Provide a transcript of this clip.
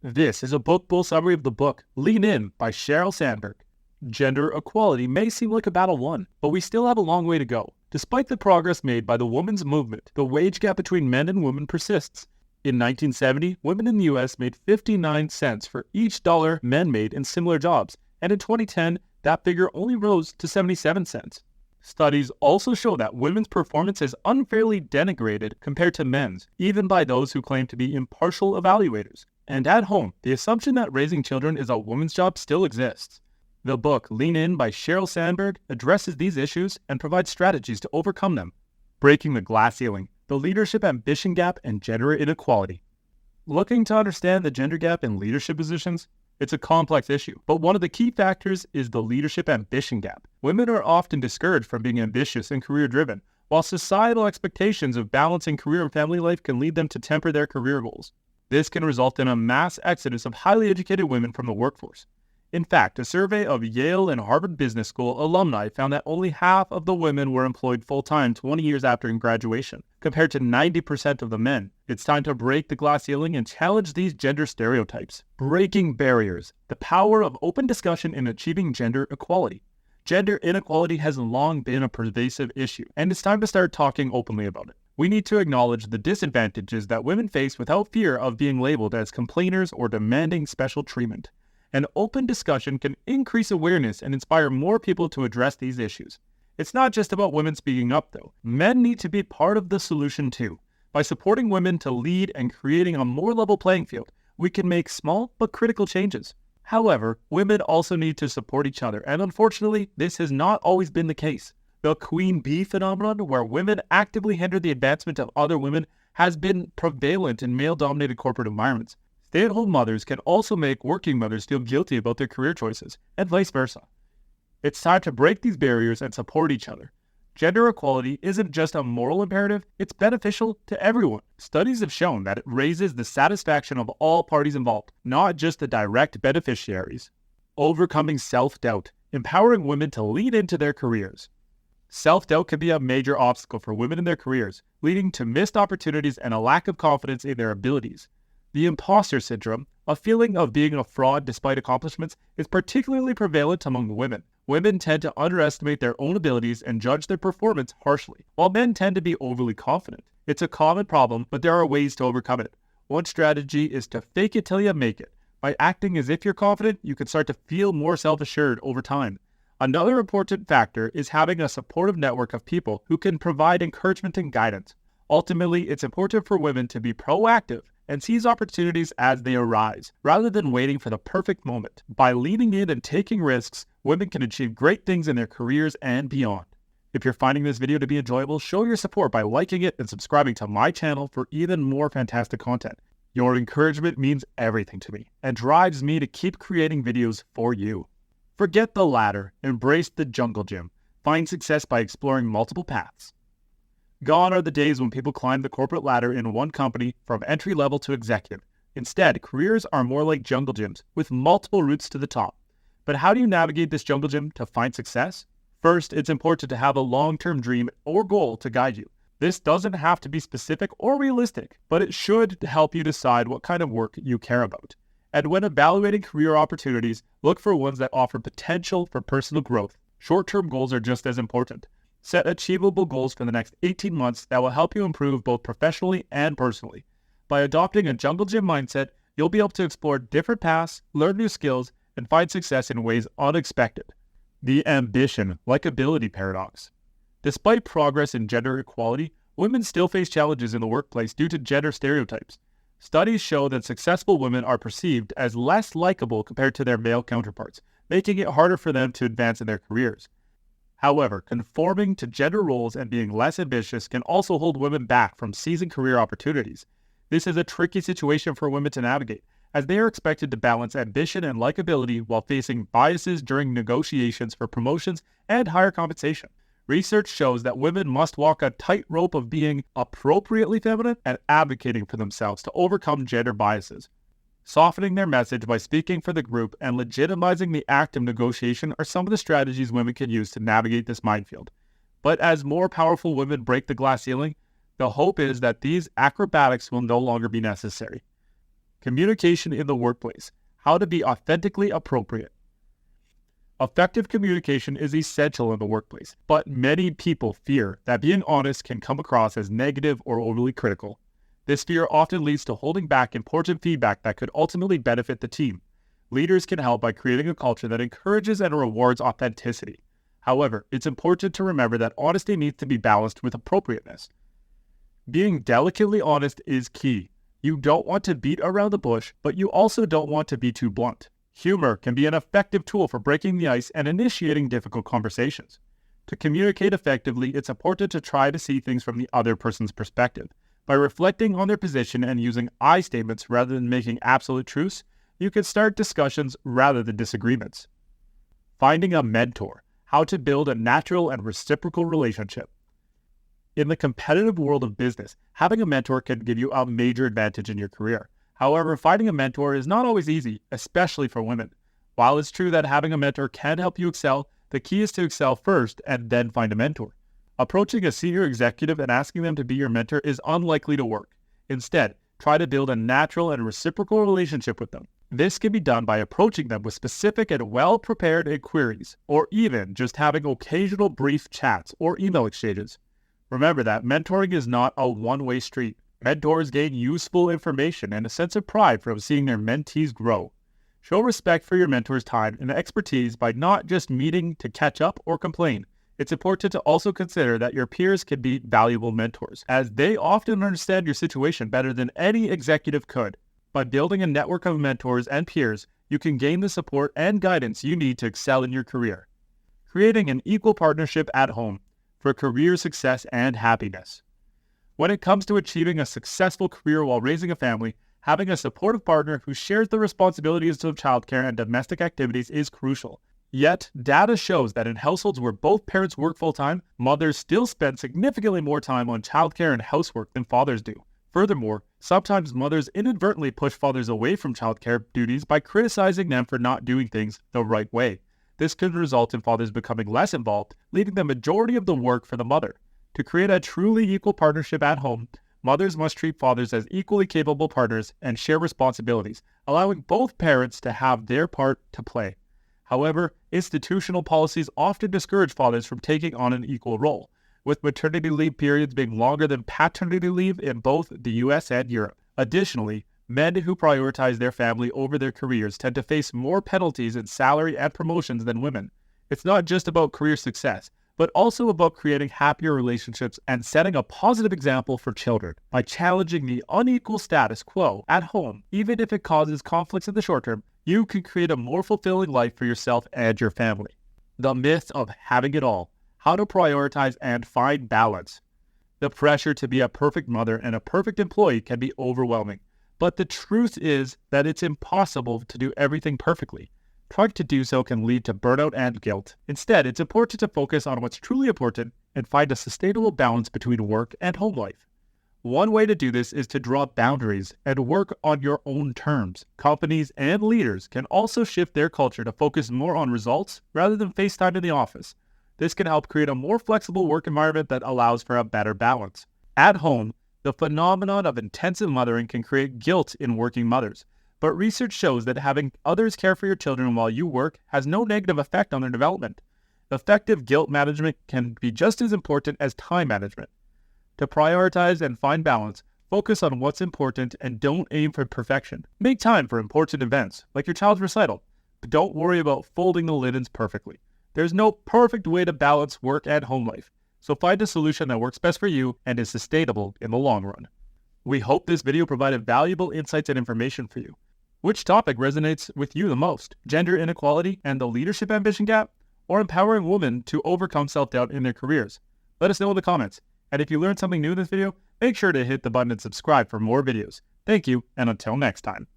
This is a book summary of the book Lean In by Sheryl Sandberg. Gender equality may seem like a battle won, but we still have a long way to go. Despite the progress made by the women's movement, the wage gap between men and women persists. In 1970, women in the US made 59 cents for each dollar men made in similar jobs, and in 2010, that figure only rose to 77 cents. Studies also show that women's performance is unfairly denigrated compared to men's, even by those who claim to be impartial evaluators. And at home, the assumption that raising children is a woman's job still exists. The book Lean In by Sheryl Sandberg addresses these issues and provides strategies to overcome them. Breaking the glass ceiling, the leadership ambition gap, and gender inequality. Looking to understand the gender gap in leadership positions? It's a complex issue, but one of the key factors is the leadership ambition gap. Women are often discouraged from being ambitious and career-driven, while societal expectations of balancing career and family life can lead them to temper their career goals. This can result in a mass exodus of highly educated women from the workforce. In fact, a survey of Yale and Harvard Business School alumni found that only half of the women were employed full-time 20 years after graduation, compared to 90% of the men. It's time to break the glass ceiling and challenge these gender stereotypes. Breaking barriers. The power of open discussion in achieving gender equality. Gender inequality has long been a pervasive issue, and it's time to start talking openly about it. We need to acknowledge the disadvantages that women face without fear of being labeled as complainers or demanding special treatment. An open discussion can increase awareness and inspire more people to address these issues. It's not just about women speaking up, though. Men need to be part of the solution, too. By supporting women to lead and creating a more level playing field, we can make small but critical changes. However, women also need to support each other, and unfortunately, this has not always been the case. The queen bee phenomenon, where women actively hinder the advancement of other women, has been prevalent in male-dominated corporate environments. Stay-at-home mothers can also make working mothers feel guilty about their career choices, and vice versa. It's time to break these barriers and support each other. Gender equality isn't just a moral imperative, it's beneficial to everyone. Studies have shown that it raises the satisfaction of all parties involved, not just the direct beneficiaries. Overcoming self-doubt, empowering women to lead into their careers. Self-doubt can be a major obstacle for women in their careers, leading to missed opportunities and a lack of confidence in their abilities. The imposter syndrome, a feeling of being a fraud despite accomplishments, is particularly prevalent among women. Women tend to underestimate their own abilities and judge their performance harshly, while men tend to be overly confident. It's a common problem, but there are ways to overcome it. One strategy is to fake it till you make it. By acting as if you're confident, you can start to feel more self-assured over time. Another important factor is having a supportive network of people who can provide encouragement and guidance. Ultimately, it's important for women to be proactive and seize opportunities as they arise, rather than waiting for the perfect moment. By leaning in and taking risks, women can achieve great things in their careers and beyond. If you're finding this video to be enjoyable, show your support by liking it and subscribing to my channel for even more fantastic content. Your encouragement means everything to me and drives me to keep creating videos for you. Forget the ladder, embrace the jungle gym. Find success by exploring multiple paths. Gone are the days when people climb the corporate ladder in one company from entry level to executive. Instead, careers are more like jungle gyms with multiple routes to the top. But how do you navigate this jungle gym to find success? First, it's important to have a long-term dream or goal to guide you. This doesn't have to be specific or realistic, but it should help you decide what kind of work you care about. And when evaluating career opportunities, look for ones that offer potential for personal growth. Short-term goals are just as important. Set achievable goals for the next 18 months that will help you improve both professionally and personally. By adopting a jungle gym mindset, you'll be able to explore different paths, learn new skills, and find success in ways unexpected. The ambition, likability paradox. Despite progress in gender equality, women still face challenges in the workplace due to gender stereotypes. Studies show that successful women are perceived as less likable compared to their male counterparts, making it harder for them to advance in their careers. However, conforming to gender roles and being less ambitious can also hold women back from seizing career opportunities. This is a tricky situation for women to navigate, as they are expected to balance ambition and likability while facing biases during negotiations for promotions and higher compensation. Research shows that women must walk a tightrope of being appropriately feminine and advocating for themselves to overcome gender biases. Softening their message by speaking for the group and legitimizing the act of negotiation are some of the strategies women can use to navigate this minefield. But as more powerful women break the glass ceiling, the hope is that these acrobatics will no longer be necessary. Communication in the workplace. How to be authentically appropriate. Effective communication is essential in the workplace, but many people fear that being honest can come across as negative or overly critical. This fear often leads to holding back important feedback that could ultimately benefit the team. Leaders can help by creating a culture that encourages and rewards authenticity. However, it's important to remember that honesty needs to be balanced with appropriateness. Being delicately honest is key. You don't want to beat around the bush, but you also don't want to be too blunt. Humor can be an effective tool for breaking the ice and initiating difficult conversations. To communicate effectively, it's important to try to see things from the other person's perspective. By reflecting on their position and using I statements rather than making absolute truths, you can start discussions rather than disagreements. Finding a mentor. How to build a natural and reciprocal relationship. In the competitive world of business, having a mentor can give you a major advantage in your career. However, finding a mentor is not always easy, especially for women. While it's true that having a mentor can help you excel, the key is to excel first and then find a mentor. Approaching a senior executive and asking them to be your mentor is unlikely to work. Instead, try to build a natural and reciprocal relationship with them. This can be done by approaching them with specific and well-prepared inquiries, or even just having occasional brief chats or email exchanges. Remember that mentoring is not a one-way street. Mentors gain useful information and a sense of pride from seeing their mentees grow. Show respect for your mentor's time and expertise by not just meeting to catch up or complain. It's important to also consider that your peers can be valuable mentors, as they often understand your situation better than any executive could. By building a network of mentors and peers, you can gain the support and guidance you need to excel in your career. Creating an equal partnership at home for career success and happiness. When it comes to achieving a successful career while raising a family, having a supportive partner who shares the responsibilities of childcare and domestic activities is crucial. Yet, data shows that in households where both parents work full-time, mothers still spend significantly more time on childcare and housework than fathers do. Furthermore, sometimes mothers inadvertently push fathers away from childcare duties by criticizing them for not doing things the right way. This could result in fathers becoming less involved, leaving the majority of the work for the mother. To create a truly equal partnership at home, mothers must treat fathers as equally capable partners and share responsibilities, allowing both parents to have their part to play. However, institutional policies often discourage fathers from taking on an equal role, with maternity leave periods being longer than paternity leave in both the US and Europe. Additionally, men who prioritize their family over their careers tend to face more penalties in salary and promotions than women. It's not just about career success, but also about creating happier relationships and setting a positive example for children. By challenging the unequal status quo at home, even if it causes conflicts in the short term, you can create a more fulfilling life for yourself and your family. The myth of having it all. How to prioritize and find balance. The pressure to be a perfect mother and a perfect employee can be overwhelming. But the truth is that it's impossible to do everything perfectly. Trying to do so can lead to burnout and guilt. Instead, it's important to focus on what's truly important and find a sustainable balance between work and home life. One way to do this is to draw boundaries and work on your own terms. Companies and leaders can also shift their culture to focus more on results rather than face time in the office. This can help create a more flexible work environment that allows for a better balance. At home, the phenomenon of intensive mothering can create guilt in working mothers, but research shows that having others care for your children while you work has no negative effect on their development. Effective guilt management can be just as important as time management. To prioritize and find balance, focus on what's important and don't aim for perfection. Make time for important events, like your child's recital, but don't worry about folding the linens perfectly. There's no perfect way to balance work and home life, so find a solution that works best for you and is sustainable in the long run. We hope this video provided valuable insights and information for you. Which topic resonates with you the most? Gender inequality and the leadership ambition gap? Or empowering women to overcome self-doubt in their careers? Let us know in the comments. And if you learned something new in this video, make sure to hit the button and subscribe for more videos. Thank you, and until next time.